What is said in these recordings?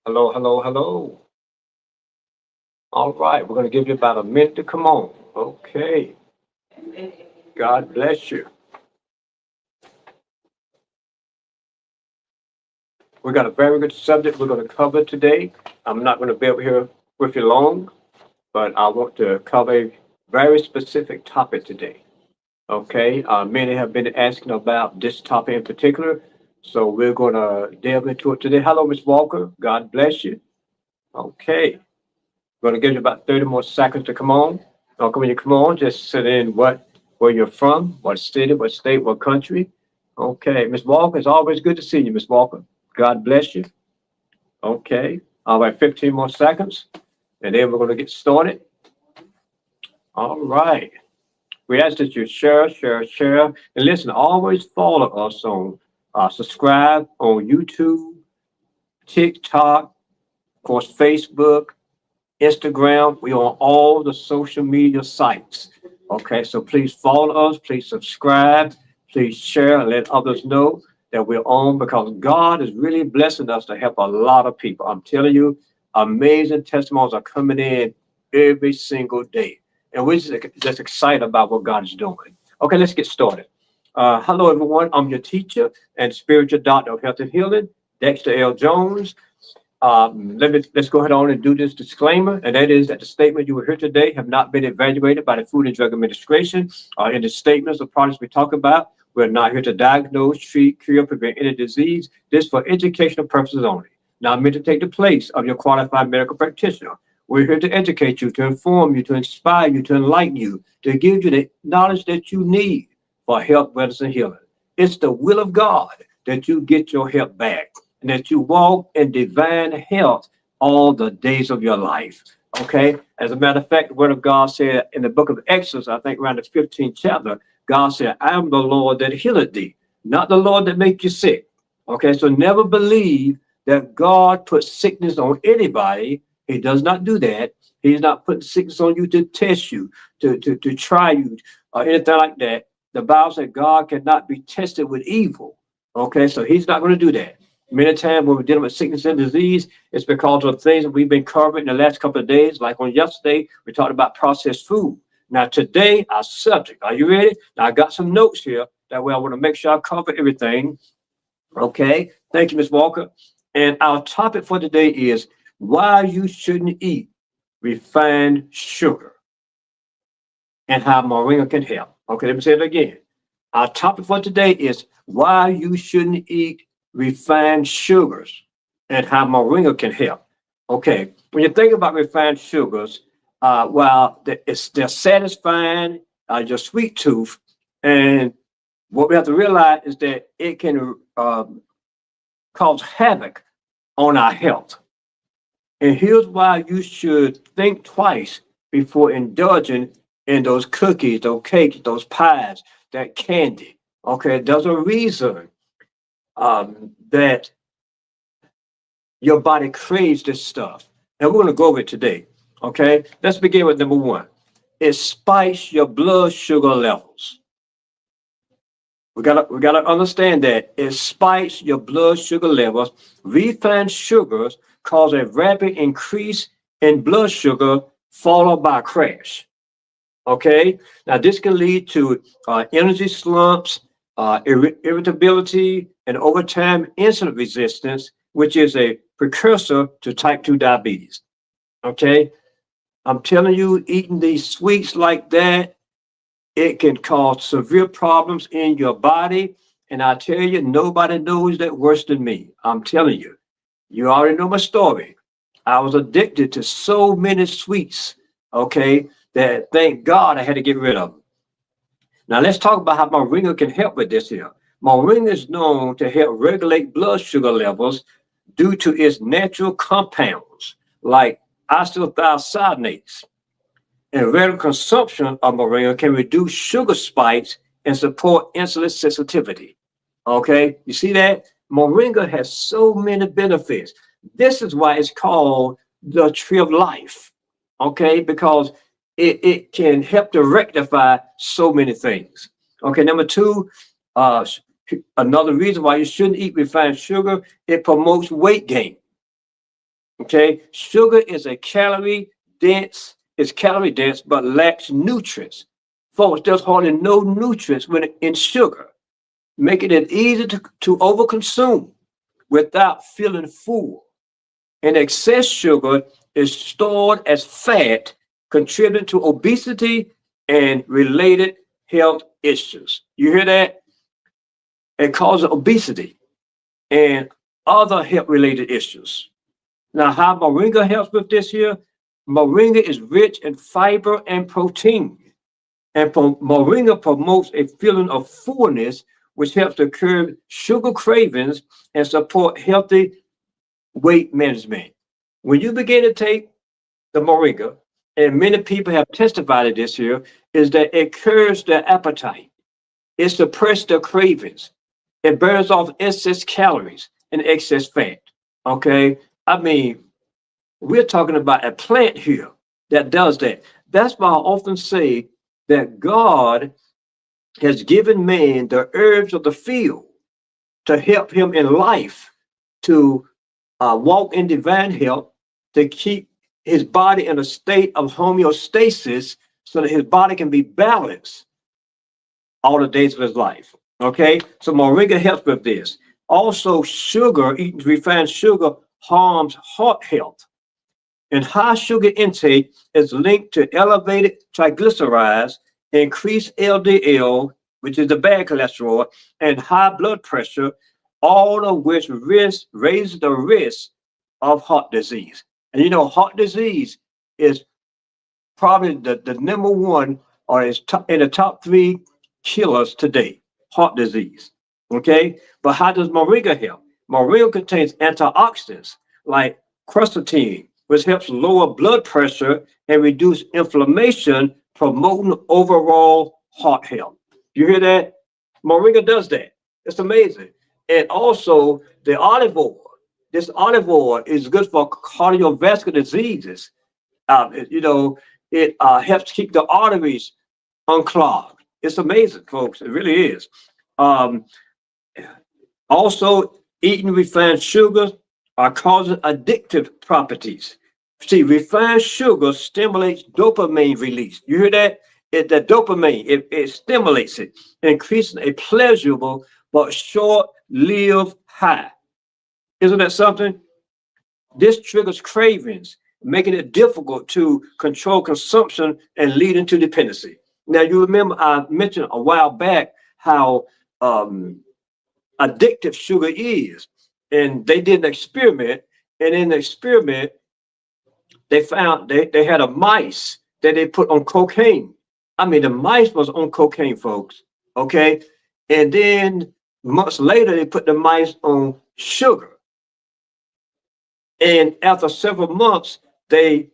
Hello, hello, hello. All right, we're going to give you about a minute to come on. Okay. God bless you. We got a very good subject we're going to cover today. I'm not going to be up here with you long, but I want to cover a very specific topic today. Okay. Many have been asking about this topic in particular, so we're going to delve into it today. Hello, Miss Walker. God bless you. Okay. We're going to give you about 30 more seconds to come on. Okay, when you come on, just sit in where you're from, what city, what state, what country. Okay, Miss Walker, it's always good to see you, Miss Walker. God bless you. Okay, all right, 15 more seconds, and then we're going to get started. All right. We ask that you share, share, share, and listen. Always follow us on subscribe on YouTube, TikTok, of course, Facebook, Instagram. We on all the social media sites. Okay, so please follow us, please subscribe, please share, and let others know that we're on because God is really blessing us to help a lot of people. I'm telling you, amazing testimonies are coming in every single day. And we're just excited about what God is doing. Okay, let's get started. Hello, everyone. I'm your teacher and spiritual doctor of health and healing, Dexter L. Jones. Let's go ahead on and do this disclaimer, and that is that the statement you will hear today have not been evaluated by the Food and Drug Administration. In the statements of products we talk about, we're not here to diagnose, treat, cure, prevent any disease. This for educational purposes only. Not meant to take the place of your qualified medical practitioner. We're here to educate you, to inform you, to inspire you, to enlighten you, to give you the knowledge that you need for health, wellness, and healing. It's the will of God that you get your health back and that you walk in divine health all the days of your life. Okay. As a matter of fact, the word of God said in the book of Exodus, I think around the 15th chapter, God said, I am the Lord that healeth thee, not the Lord that make you sick. Okay. So never believe that God puts sickness on anybody. He does not do that. He's not putting sickness on you to test you, to try you, or anything like that. The Bible said God cannot be tested with evil. Okay. So he's not going to do that. Many times when we're dealing with sickness and disease, it's because of things that we've been covering in the last couple of days. Like on yesterday, we talked about processed food. Now today, our subject. Are you ready? Now I got some notes here. That way I want to make sure I cover everything. Okay. Thank you, Ms. Walker. And our topic for today is why you shouldn't eat refined sugar and how Moringa can help. Okay, let me say it again. Our topic for today is why you shouldn't eat refined sugars and how Moringa can help. Okay, when you think about refined sugars, they're satisfying your sweet tooth, and what we have to realize is that it can cause havoc on our health. And here's why you should think twice before indulging in those cookies, those cakes, those pies, that candy. Okay, there's a reason that your body craves this stuff. And we're going to go over it today. Okay, let's begin with number one. It spikes your blood sugar levels. We gotta understand that it spikes your blood sugar levels. Refined sugars cause a rapid increase in blood sugar followed by a crash. Okay, now this can lead to energy slumps, irritability, and over time insulin resistance, which is a precursor to type 2 diabetes. Okay, I'm telling you, eating these sweets like that, it can cause severe problems in your body. And I tell you, nobody knows that worse than me. I'm telling you, you already know my story. I was addicted to so many sweets, okay, that thank God I had to get rid of them. Now let's talk about how Moringa can help with this here. Moringa is known to help regulate blood sugar levels due to its natural compounds like isothiocyanates. And regular consumption of moringa can reduce sugar spikes and support insulin sensitivity. Okay, you see that? Moringa has so many benefits. This is why it's called the tree of life. Okay, because it can help to rectify so many things. Okay, number two, uh, another reason why you shouldn't eat refined sugar, it promotes weight gain. Okay, sugar is a calorie dense, it's calorie dense, but lacks nutrients. Folks, there's hardly no nutrients in sugar, making it easy to overconsume without feeling full. And excess sugar is stored as fat, contributing to obesity and related health issues. You hear that? It causes obesity and other health related issues. Now, how Moringa helps with this here? Moringa is rich in fiber and protein. And Moringa promotes a feeling of fullness, which helps to curb sugar cravings and support healthy weight management. When you begin to take the Moringa, and many people have testified to this here, is that it curbs their appetite. It suppresses their cravings. It burns off excess calories and excess fat. Okay? I mean, we're talking about a plant here that does that. That's why I often say that God has given man the herbs of the field to help him in life to walk in divine health, to keep his body in a state of homeostasis so that his body can be balanced all the days of his life. Okay, so Moringa helps with this. Also, sugar, eating refined sugar, harms heart health. And high sugar intake is linked to elevated triglycerides, increased LDL, which is the bad cholesterol, and high blood pressure, all of which raise the risk of heart disease. And you know, heart disease is probably the number one or is in the top three killers today, heart disease. Okay, but how does Moringa help? Moringa contains antioxidants like quercetin, which helps lower blood pressure and reduce inflammation, promoting overall heart health. You hear that? Moringa does that. It's amazing. And also the olive oil. This olive oil is good for cardiovascular diseases. You know, it helps keep the arteries unclogged. It's amazing, folks. It really is. Um, Also, eating refined sugars are causing addictive properties. See, refined sugar stimulates dopamine release. You hear that? The dopamine, it stimulates it, increasing a pleasurable but short-lived high. Isn't that something? This triggers cravings, making it difficult to control consumption and leading to dependency. Now, you remember I mentioned a while back how um, addictive sugar is. And they did an experiment, and in the experiment, they found they had a mice that they put on cocaine. I mean, the mice was on cocaine, folks. Okay. And then months later, they put the mice on sugar. And after several months, they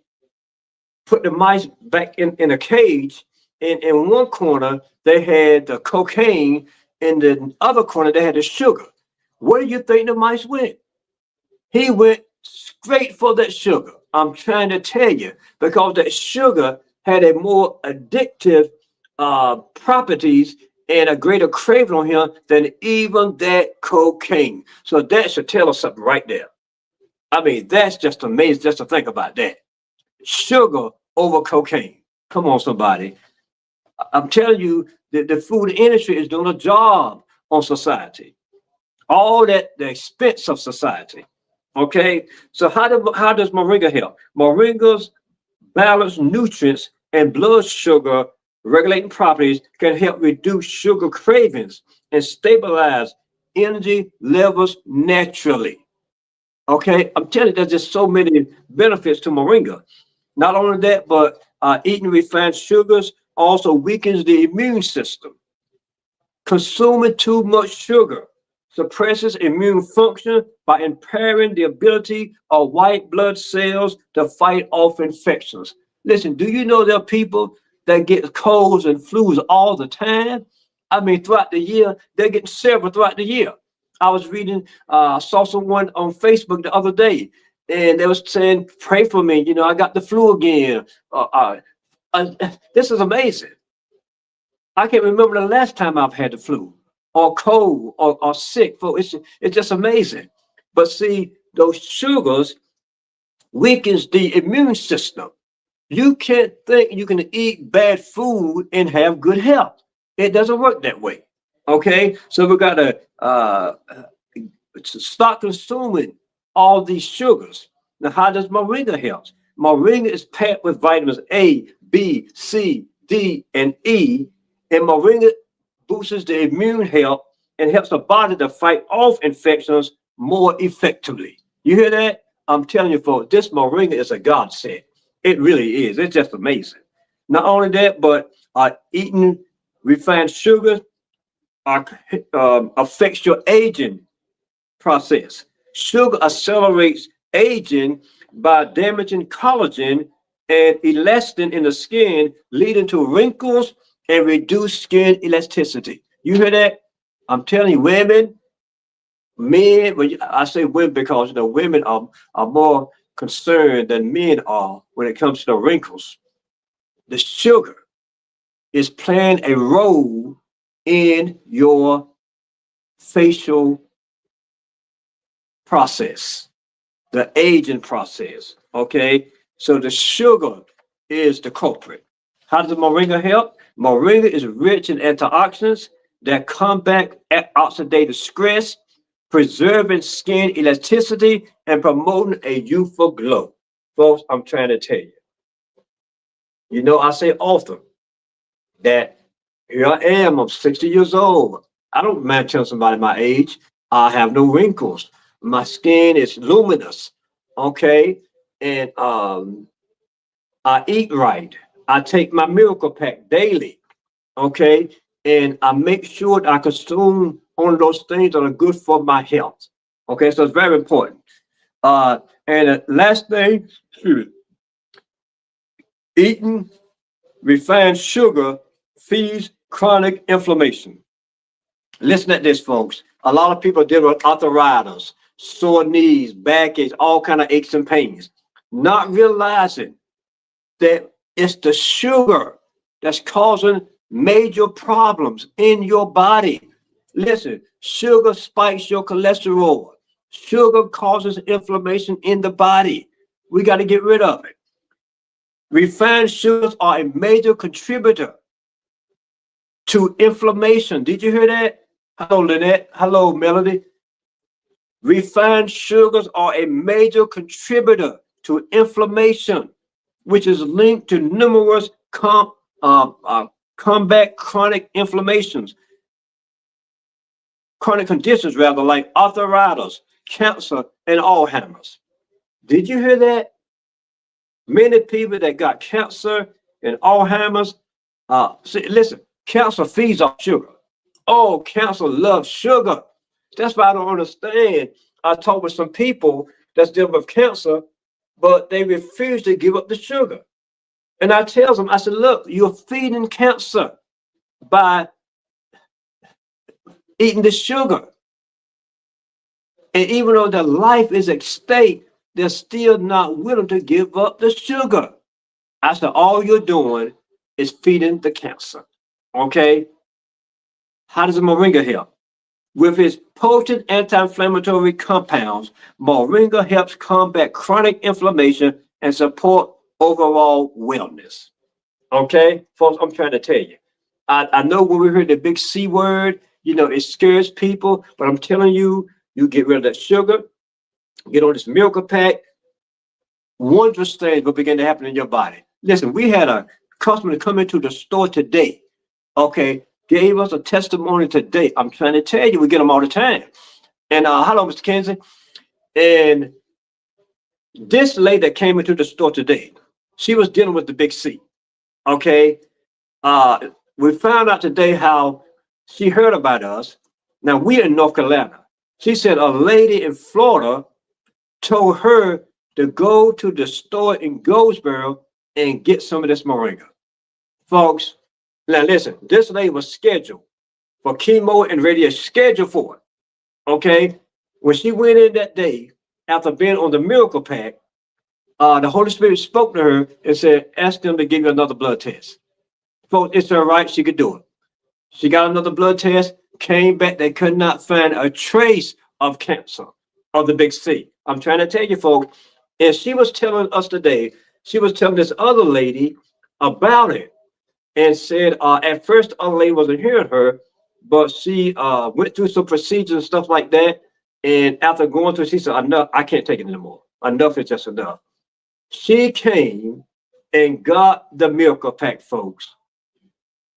put the mice back in a cage. And in one corner, they had the cocaine. In the other corner, they had the sugar. Where do you think the mice went? He went straight for that sugar. I'm trying to tell you, because that sugar had a more addictive properties and a greater craving on him than even that cocaine. So that should tell us something right there. I mean, that's just amazing just to think about that. Sugar over cocaine. Come on, somebody. I'm telling you that the food industry is doing a job on society. All that the expense of society. Okay, so how does moringa help? Moringa's balanced nutrients and blood sugar regulating properties can help reduce sugar cravings and stabilize energy levels naturally. Okay, I'm telling you, there's just so many benefits to moringa. Not only that, but eating refined sugars also weakens the immune system. Consuming too much sugar suppresses immune function by impairing the ability of white blood cells to fight off infections. Listen, do you know there are people that get colds and flus all the time? I mean, throughout the year, they're getting several throughout the year. I was reading, saw someone on Facebook the other day, and they was saying, "Pray for me. You know, I got the flu again." This is amazing. I can't remember the last time I've had the flu or cold or sick. It's just amazing. But see, those sugars weakens the immune system. You can't think you can eat bad food and have good health. It doesn't work that way. Okay, so we got to start consuming all these sugars. Now, how does moringa help? Moringa is packed with vitamins A, B, C, D, and E, and moringa boosts the immune health and helps the body to fight off infections more effectively. You hear that? I'm telling you, folks, this moringa is a godsend. It really is. It's just amazing. Not only that, but eating refined sugar affects your aging process. Sugar accelerates aging by damaging collagen and elastin in the skin, leading to wrinkles and reduced skin elasticity. You hear that? I'm telling you, women, men, but I say women because women are more concerned than men are when it comes to the wrinkles. The sugar is playing a role in your facial process, the aging process. Okay, so the sugar is the culprit. How does moringa help? Moringa is rich in antioxidants that combat oxidative stress, preserving skin elasticity and promoting a youthful glow. Folks, I'm trying to tell you. I say often that here I am, I'm 60 years old. I don't mind telling somebody my age. I have no wrinkles. My skin is luminous. Okay. And I eat right. I take my miracle pack daily. Okay. And I make sure that I consume only those things that are good for my health. Okay. So it's very important. And the last thing, eating refined sugar feeds chronic inflammation. Listen to this, folks. A lot of people deal with arthritis, sore knees, backaches, all kind of aches and pains, not realizing that it's the sugar that's causing major problems in your body. Listen, sugar spikes your cholesterol. Sugar causes inflammation in the body. We got to get rid of it. Refined sugars are a major contributor to inflammation. Did you hear that? Hello, Lynette. Hello, Melody. Refined sugars are a major contributor to inflammation, which is linked to numerous combat chronic inflammations, chronic conditions rather, like arthritis, cancer, and Alzheimer's. Did you hear that? Many people that got cancer and Alzheimer's, listen, cancer feeds off sugar. Oh, cancer loves sugar. That's why I don't understand. I talk with some people that's dealing with cancer, but they refuse to give up the sugar. And I tell them, I said, look, you're feeding cancer by eating the sugar. And even though their life is at stake, they're still not willing to give up the sugar. I said, all you're doing is feeding the cancer. Okay? How does the moringa help? With its potent anti-inflammatory compounds, moringa helps combat chronic inflammation and support overall wellness. Okay, folks, I'm trying to tell you. I know when we hear the big C word, it scares people, but I'm telling you, you get rid of that sugar, get on this miracle pack, wondrous things will begin to happen in your body. Listen, we had a customer come into the store today, okay, gave us a testimony today. I'm trying to tell you, we get them all the time. And hello, Mr. Kenzie. And this lady that came into the store today, she was dealing with the big C. Okay. We found out today how she heard about us. Now we're in North Carolina. She said a lady in Florida told her to go to the store in Goldsboro and get some of this moringa. Folks, now listen, this lady was scheduled for chemo and radiation, scheduled for it. Okay. When she went in that day, after being on the miracle pack, the Holy Spirit spoke to her and said, ask them to give you another blood test. Folks, it's her right, she could do it. She got another blood test, came back, they could not find a trace of cancer of the big C. I'm trying to tell you, folks, And she was telling us today, she was telling this other lady about it and said at first the other lady wasn't hearing her, but she went through some procedures and stuff like that. And after going through, she said, enough, I can't take it anymore. Enough is just enough. She came and got the miracle pack, folks.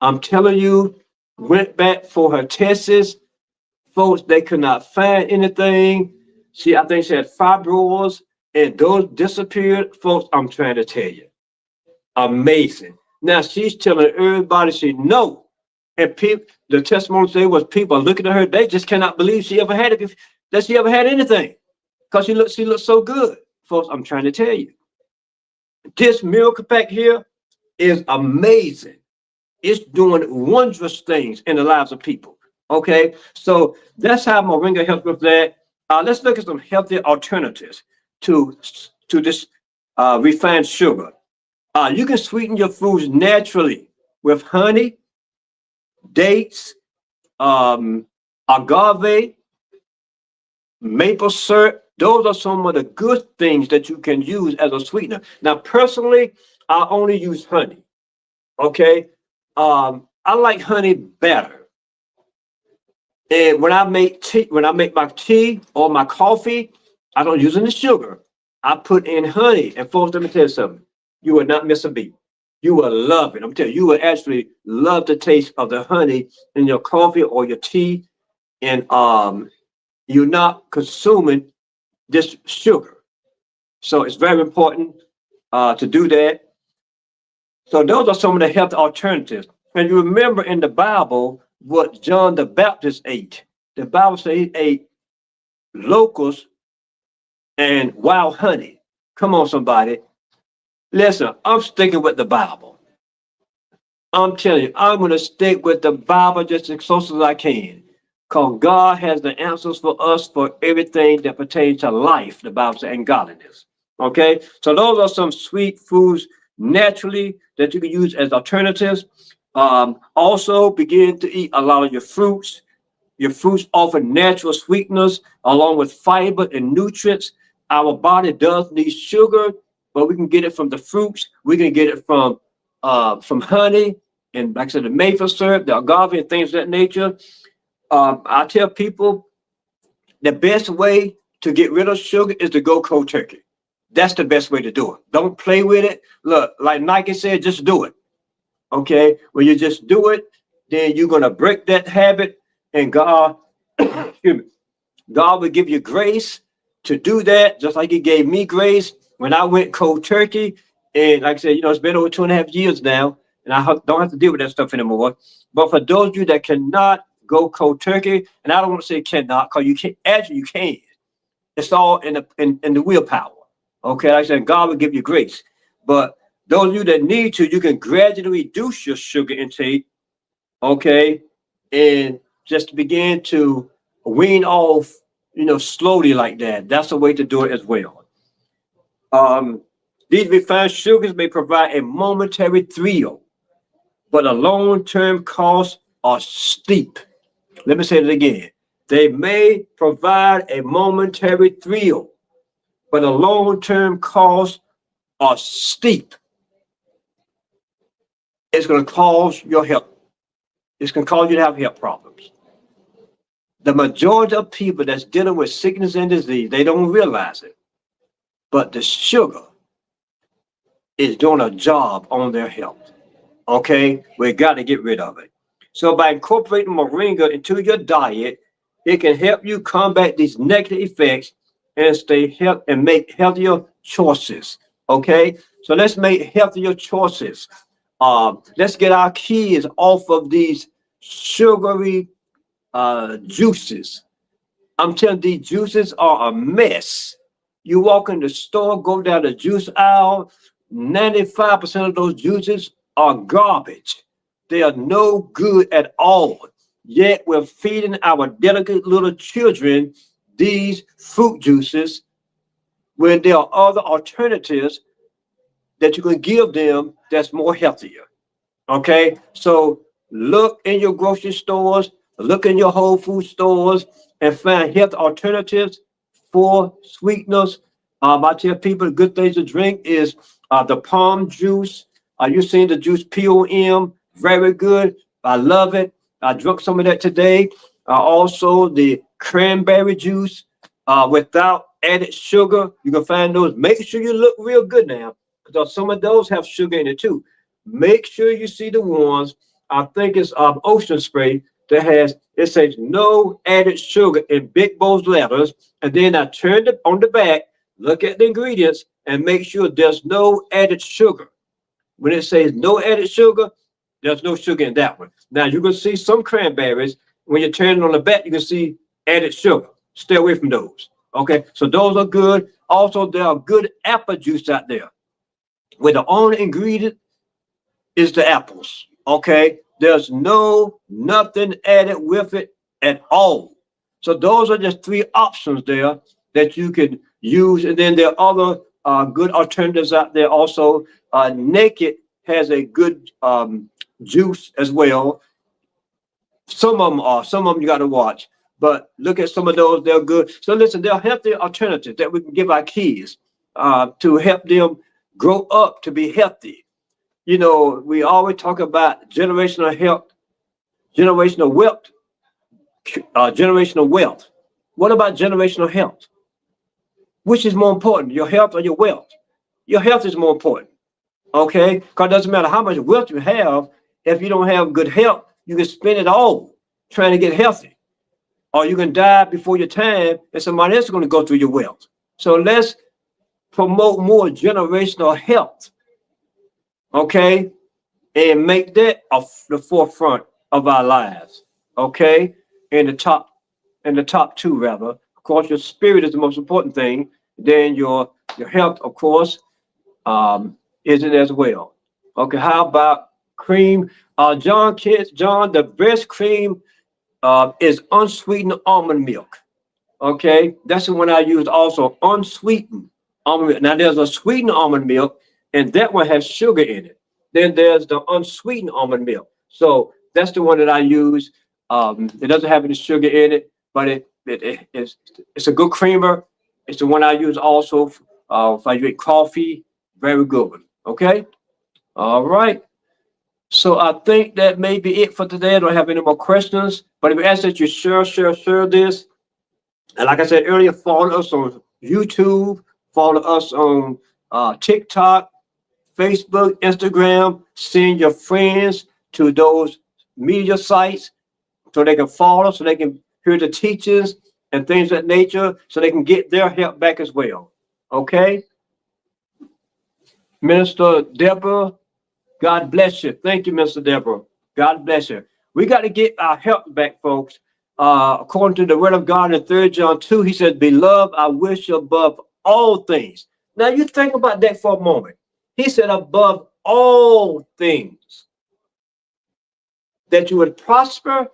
I'm telling you, went back for her tests. Folks, they could not find anything. I think she had fibroids and those disappeared. Folks, I'm trying to tell you. Amazing. Now she's telling everybody she know. And people, the testimony today was people looking at her, they just cannot believe she ever had it, that she ever had anything. Because she looks so good. Folks, I'm trying to tell you. This miracle pack here is amazing. It's doing wondrous things in the lives of people. Okay, so that's how Moringa helps with that. Let's look at some healthy alternatives to this refined sugar. You can sweeten your foods naturally with honey, dates, agave, maple syrup. Those are some of the good things that you can use as a sweetener. Now, personally, I only use honey. Okay, I like honey better. And when I make my tea or my coffee, I don't use any sugar. I put in honey. And folks, let me tell you something. You will not miss a beat. You will love it. I'm telling you, you will actually love the taste of the honey in your coffee or your tea. And you're not consuming this sugar. So it's very important to do that. So those are some of the health alternatives. And you remember in the Bible what John the Baptist ate. The Bible says he ate locusts and wild honey. Come on, somebody. Listen, I'm sticking with the Bible. I'm telling you, I'm going to stick with the Bible just as close as I can. Because God has the answers for us for everything that pertains to life, the Bible says, and godliness. Okay? So those are some sweet foods naturally that you can use as alternatives. Also, begin to eat a lot of your fruits. Your fruits offer natural sweeteners along with fiber and nutrients. Our body does need sugar, but we can get it from the fruits. We can get it from honey and, like I said, the maple syrup, the agave, and things of that nature. I tell people the best way to get rid of sugar is to go cold turkey. That's the best way to do it. Don't play with it. Look, like Nike said, just do it. Okay, when you just do it, then you're gonna break that habit, and God, excuse me, God will give you grace to do that, just like He gave me grace when I went cold turkey. And like I said, it's been over 2.5 years now, and don't have to deal with that stuff anymore. But for those of you that cannot go cold turkey, and I don't want to say cannot, because you can actually you can. It's all in the willpower. Okay, like I said, God will give you grace. But those of you that need to, you can gradually reduce your sugar intake, okay, and just begin to wean off, slowly like that. That's a way to do it as well. Um, these refined sugars may provide a momentary thrill, but the long-term costs are steep. Let me say it again. They may provide a momentary thrill, but the long-term costs are steep. It's going to cause your health. It's going to cause you to have health problems. The majority of people that's dealing with sickness and disease, they don't realize it. But the sugar is doing a job on their health. Okay? We got to get rid of it. So by incorporating moringa into your diet, it can help you combat these negative effects and stay healthy and make healthier choices. Okay? So let's make healthier choices. Let's get our kids off of these sugary juices. I'm telling you, these juices are a mess. You walk in the store, go down the juice aisle, 95% of those juices are garbage. They are no good at all. Yet we're feeding our delicate little children these fruit juices when there are other alternatives that you can give them that's more healthier. Okay, so look in your grocery stores, look in your Whole Food stores, and find health alternatives for sweeteners. And let me tell you something. I tell people good things to drink is the palm juice. You seen the juice POM? Very good. I love it. I drank some of that today. Also, the cranberry juice without added sugar. You can find those. Make sure you look real good now, because some of those have sugar in it too. Make sure you see the ones. I think it's Ocean Spray that has, it says no added sugar in big bold letters. And then I turned it on the back, look at the ingredients, and make sure there's no added sugar. When it says no added sugar, there's no sugar in that one. Now you can see some cranberries. When you turn it on the back, you can see added sugar. Stay away from those. Okay, so those are good. Also, there are good apple juice out there where the only ingredient is the apples. Okay, there's nothing added with it at all. So those are just three options there that you can use, and then there are other good alternatives out there. Also, Naked has a good juice as well. Some of them you got to watch, but look at some of those; they're good. So listen, there are healthy alternatives that we can give our kids to help them grow up to be healthy. You know, we always talk about generational health, generational wealth, generational wealth. What about generational health? Which is more important, your health or your wealth? Your health is more important, okay? Because it doesn't matter how much wealth you have, if you don't have good health, you can spend it all trying to get healthy, or you can die before your time, and somebody else is going to go through your wealth. So let's promote more generational health, okay? And make that the forefront of our lives. Okay, in the top two rather. Of course, your spirit is the most important thing. Then your health, of course, is it as well. Okay, how about cream? John, the best cream is unsweetened almond milk. Okay, that's the one I use also, unsweetened almond milk. Now there's a sweetened almond milk, and that one has sugar in it. Then there's the unsweetened almond milk. So that's the one that I use. It doesn't have any sugar in it, but it's a good creamer. It's the one I use also if I drink coffee. Very good one. Okay. All right. So I think that may be it for today. I don't have any more questions, but if you ask that you share this. And like I said earlier, follow us on YouTube, follow us on TikTok, Facebook, Instagram. Send your friends to those media sites so they can follow, so they can hear the teachings and things of that nature, so they can get their help back as well. Okay? Minister Deborah, God bless you. Thank you, Mr. Deborah. God bless you. We got to get our health back, folks. According to the word of God in 3 John 2, he said, Beloved, I wish above all things. Now you think about that for a moment. He said, above all things, that you would prosper,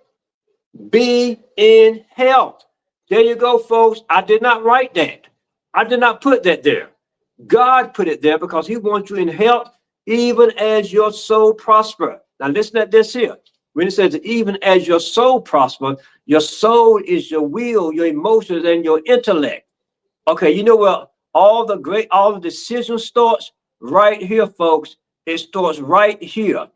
be in health. There you go, folks. I did not write that. I did not put that there. God put it there because he wants you in health, even as your soul prosper. Now listen at this here. When it says even as your soul prosper, your soul is your will, your emotions, and your intellect. Okay, you know what? All the decision starts right here, folks. It starts right here.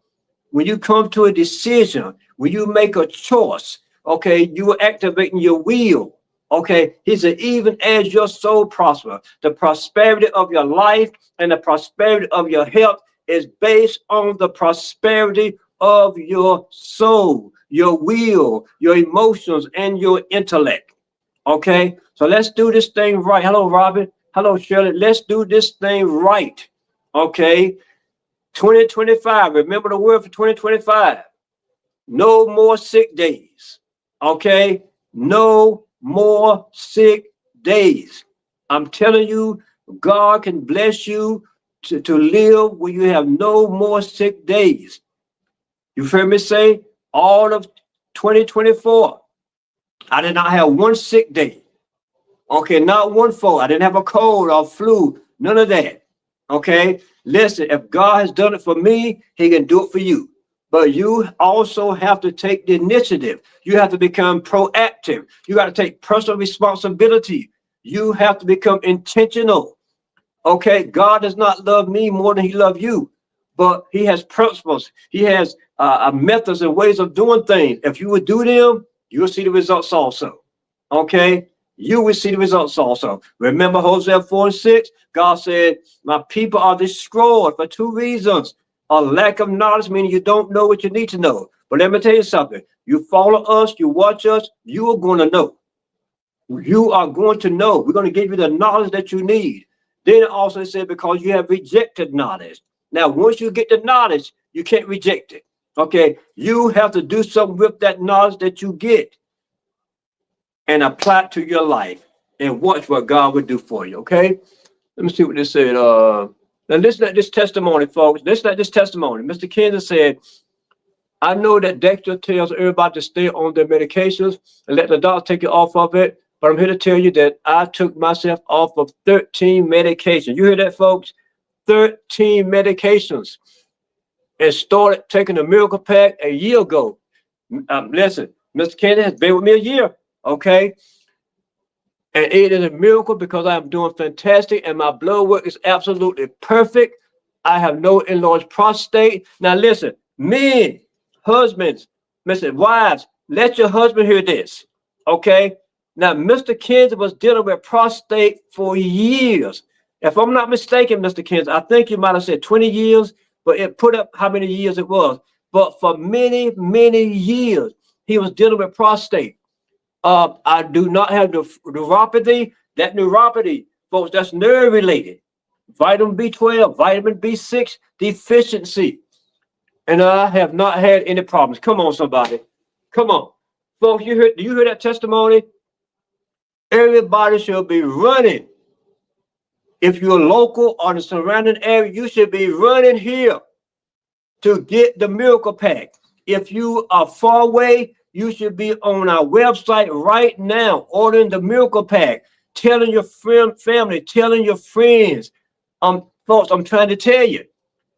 When you come to a decision, when you make a choice, okay, you are activating your will. Okay, he said, even as your soul prosper, the prosperity of your life and the prosperity of your health is based on the prosperity of your soul, your will, your emotions, and your intellect. Okay, so let's do this thing right. Hello, Robin. Hello, Shirley. Let's do this thing right. Okay, 2025. Remember the word for 2025. No more sick days. Okay, no more sick days. I'm telling you, God can bless you to live where you have no more sick days. You've heard me say all of 2024, I did not have one sick day. Okay, not one fall. I didn't have a cold or flu, none of that. Okay, listen, if God has done it for me, he can do it for you. But you also have to take the initiative. You have to become proactive. You got to take personal responsibility. You have to become intentional. Okay, God does not love me more than he loves you, but he has principles. He has methods and ways of doing things. If you would do them, you'll see the results also. Okay, you will see the results also. Remember Hosea 4:6? God said, my people are destroyed for two reasons. A lack of knowledge, meaning you don't know what you need to know. But let me tell you something. You follow us, you watch us, you are going to know. You are going to know. We're going to give you the knowledge that you need. Then it also said, because you have rejected knowledge. Now, once you get the knowledge, you can't reject it. Okay, you have to do something with that knowledge that you get and apply it to your life and watch what God will do for you. Okay, let me see what this said. Now listen to this testimony, folks. Listen to this testimony. Mr. Kansas said, I know that Dexter tells everybody to stay on their medications and let the doctor take you off of it. But I'm here to tell you that I took myself off of 13 medications. You hear that, folks? 13 medications. And started taking the Miracle Pack a year ago. Listen, Mr. Kennedy has been with me a year, okay? And it is a miracle because I am doing fantastic and my blood work is absolutely perfect. I have no enlarged prostate. Now listen, men, husbands, Mr. Wives, let your husband hear this, okay? Now, Mr. Kinsey was dealing with prostate for years. If I'm not mistaken, Mr. Kinsey, I think you might have said 20 years, but it put up how many years it was. But for many, many years, he was dealing with prostate. I do not have the neuropathy. That neuropathy, folks, that's nerve related. Vitamin B12, vitamin B6 deficiency. And I have not had any problems. Come on, somebody. Come on. Folks, do you hear that testimony? Everybody should be running. If you're local or the surrounding area, you should be running here to get the Miracle Pack. If you are far away, you should be on our website right now, ordering the Miracle Pack, telling your family, telling your friends. Folks, I'm trying to tell you,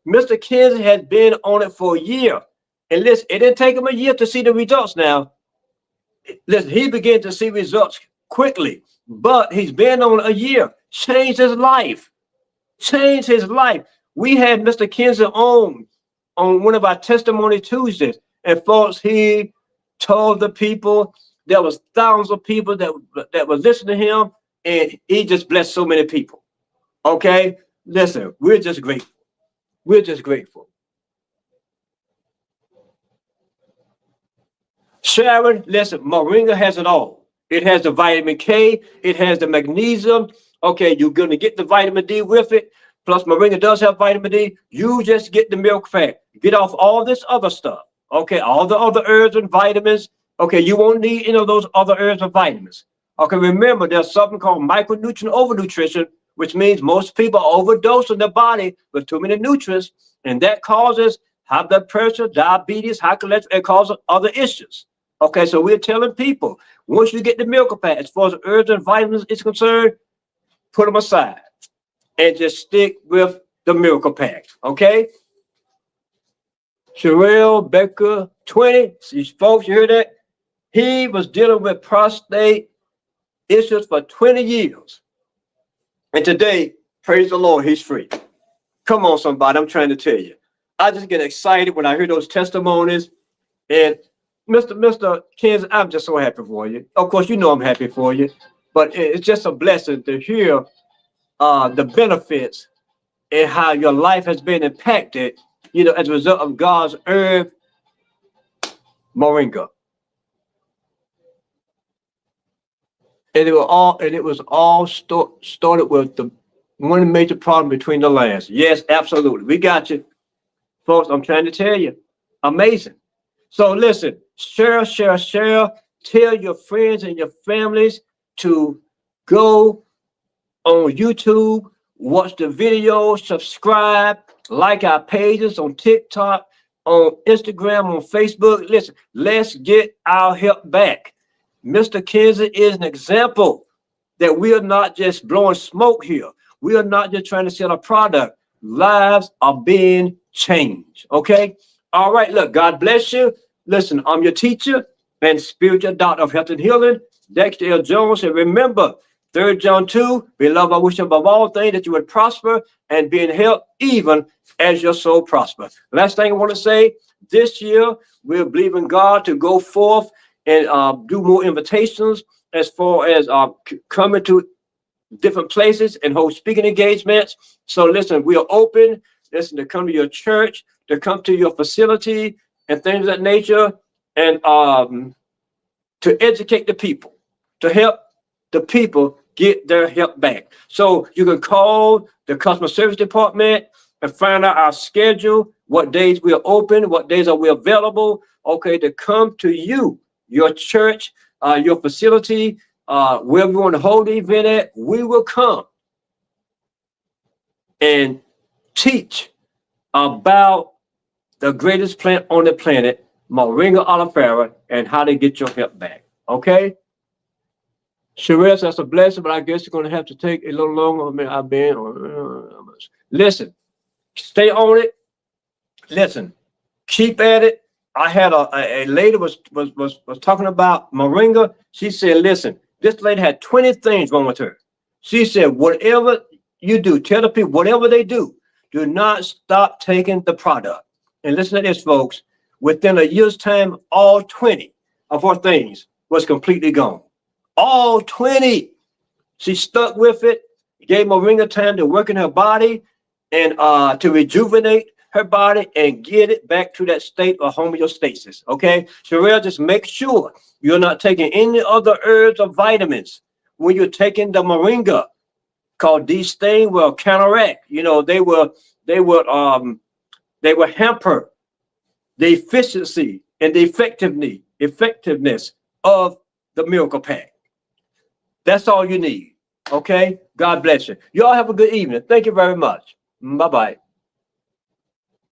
Mr. Kinsey has been on it for a year. And listen, it didn't take him a year to see the results now. Listen, he began to see results quickly, but he's been on a year. Changed his life. Changed his life. We had Mr. Kinsey on one of our testimony Tuesdays. And folks, he told the people, there was thousands of people that were listening to him, and he just blessed so many people. Okay? Listen, we're just grateful. We're just grateful. Sharon, listen, Moringa has it all. It has the vitamin K. It has the magnesium. Okay, you're going to get the vitamin D with it. Plus, Moringa does have vitamin D. You just get the milk fat. Get off all this other stuff. Okay, all the other herbs and vitamins. Okay, you won't need any of those other herbs or vitamins. Okay, remember, there's something called micronutrient overnutrition, which means most people overdose in their body with too many nutrients, and that causes high blood pressure, diabetes, high cholesterol, and causes other issues. Okay, so we're telling people, once you get the Miracle Pack, as far as herbs and vitamins is concerned, put them aside and just stick with the Miracle Pack, okay? Sherelle Becker, 20, folks, you hear that? He was dealing with prostate issues for 20 years. And today, praise the Lord, he's free. Come on, somebody, I'm trying to tell you. I just get excited when I hear those testimonies. And Mr. Kansas, I'm just so happy for you. Of course, you know I'm happy for you. But it's just a blessing to hear the benefits and how your life has been impacted, you know, as a result of God's herb, Moringa. And it was all started with the one major problem between the lands. Yes, absolutely. We got you. Folks, I'm trying to tell you. Amazing. So listen, share. Tell your friends and your families to go on YouTube, watch the video, subscribe, like our pages on TikTok, on Instagram, on Facebook. Listen, let's get our help back. Mr. Kinsey is an example that we are not just blowing smoke here. We are not just trying to sell a product. Lives are being changed. Okay? All right, look, God bless you. Listen, I'm your teacher and spiritual doctor of health and healing, Dexter L. Jones. And remember, 3 John 2, beloved, I wish above all things that you would prosper and be in health, even as your soul prosper. Last thing I want to say, this year, we're believing God to go forth and do more invitations as far as coming to different places and hold speaking engagements. So listen, we are open, listen, to come to your church, to come to your facility and things of that nature, and to educate the people, to help the people get their help back. So you can call the customer service department and find out our schedule, what days we are open, what days are we available, okay, to come to you, your church, your facility, wherever you want to hold the event at. We will come and teach about the greatest plant on the planet, Moringa oleifera, and how to get your help back. Okay? Sherelle, that's a blessing, but I guess you're going to have to take a little longer. I mean, I've been on. Listen, stay on it. Listen, keep at it. I had a lady was talking about Moringa. She said, listen, this lady had 20 things wrong with her. She said, whatever you do, tell the people, whatever they do not stop taking the product. And listen to this, folks. Within a year's time, all 20 of her things was completely gone. All 20. She stuck with it, gave Moringa time to work in her body and to rejuvenate her body and get it back to that state of homeostasis. Okay, Sherelle, just make sure you're not taking any other herbs or vitamins when you're taking the Moringa, called these things will counteract. You know, they will hamper the efficiency and the effectiveness of the miracle pack. That's all you need. Okay, God bless you. Y'all have a good evening. Thank you very much. Bye-bye.